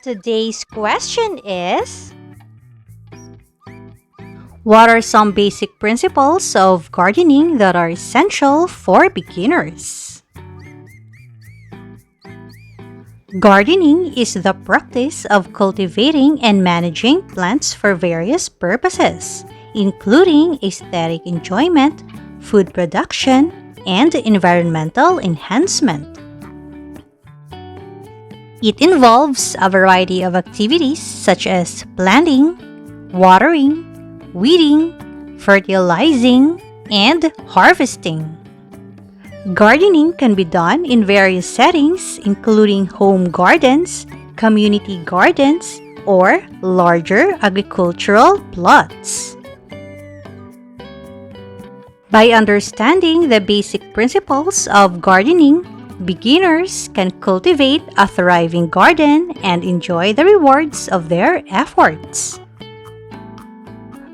Today's question is: what are some basic principles of gardening that are essential for beginners? Gardening is the practice of cultivating and managing plants for various purposes, including aesthetic enjoyment, food production, and environmental enhancement. It involves a variety of activities such as planting, watering, weeding, fertilizing, and harvesting. Gardening can be done in various settings, including home gardens, community gardens, or larger agricultural plots. By understanding the basic principles of gardening, beginners can cultivate a thriving garden and enjoy the rewards of their efforts.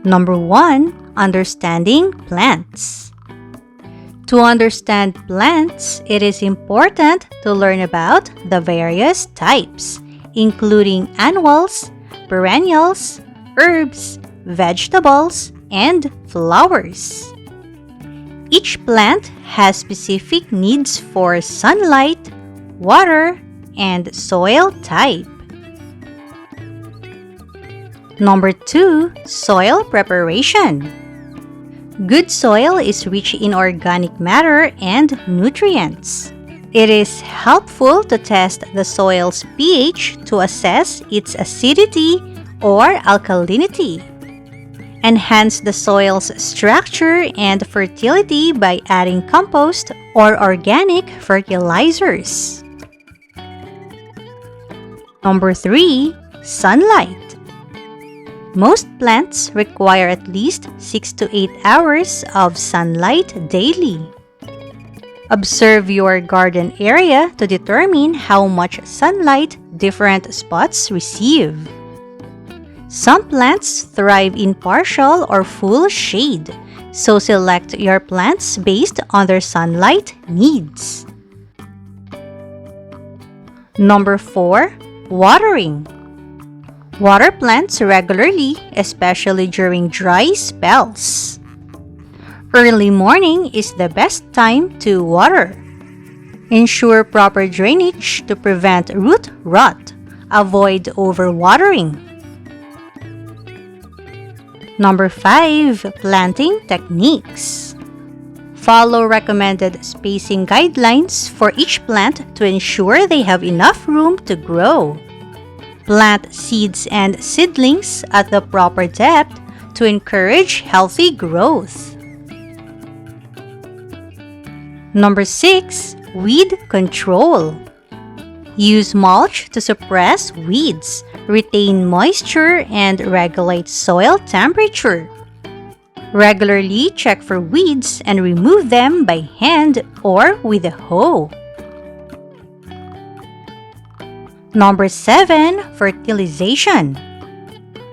Number 1. Understanding plants. To understand plants, it is important to learn about the various types, including annuals, perennials, herbs, vegetables, and flowers. Each plant has specific needs for sunlight, water, and soil type. Number 2. Soil preparation. Good soil is rich in organic matter and nutrients. It is helpful to test the soil's pH to assess its acidity or alkalinity. Enhance the soil's structure and fertility by adding compost or organic fertilizers. Number 3. Sunlight. Most plants require at least 6 to 8 hours of sunlight daily. Observe your garden area to determine how much sunlight different spots receive. Some plants thrive in partial or full shade, so select your plants based on their sunlight needs. Number 4. Watering. Water plants regularly, especially during dry spells. Early morning is the best time to water. Ensure proper drainage to prevent root rot. Avoid overwatering. Number 5. Planting techniques. Follow recommended spacing guidelines for each plant to ensure they have enough room to grow. Plant seeds and seedlings at the proper depth to encourage healthy growth. Number 6. Weed control. Use mulch to suppress weeds, retain moisture, and regulate soil temperature. Regularly check for weeds and remove them by hand or with a hoe. Number 7. Fertilization.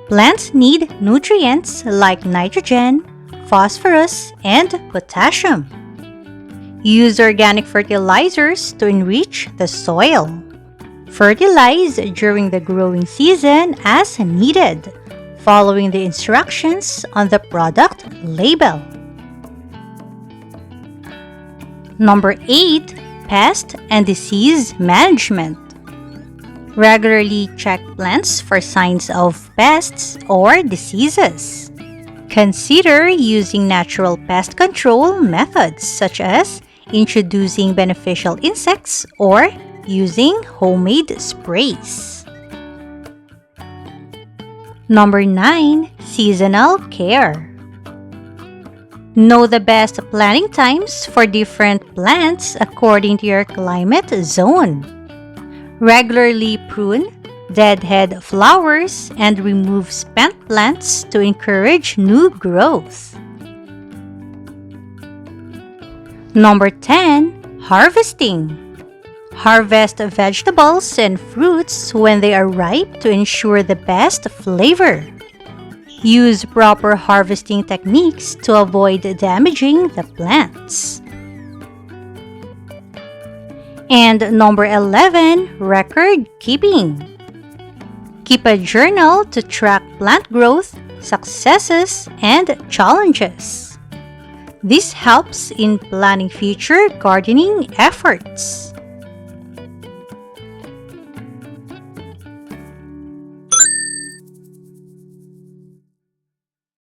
Plants need nutrients like nitrogen, phosphorus, and potassium. Use organic fertilizers to enrich the soil. Fertilize during the growing season as needed, following the instructions on the product label. Number 8. Pest and disease management. Regularly check plants for signs of pests or diseases. Consider using natural pest control methods such as introducing beneficial insects or using homemade sprays. Number 9. Seasonal care. Know the best planting times for different plants according to your climate zone. Regularly prune deadhead flowers and remove spent plants to encourage new growth. Number 10. Harvesting. Harvest vegetables and fruits when they are ripe to ensure the best flavor. Use proper harvesting techniques to avoid damaging the plants. And number 11, record keeping. Keep a journal to track plant growth, successes, and challenges. This helps in planning future gardening efforts.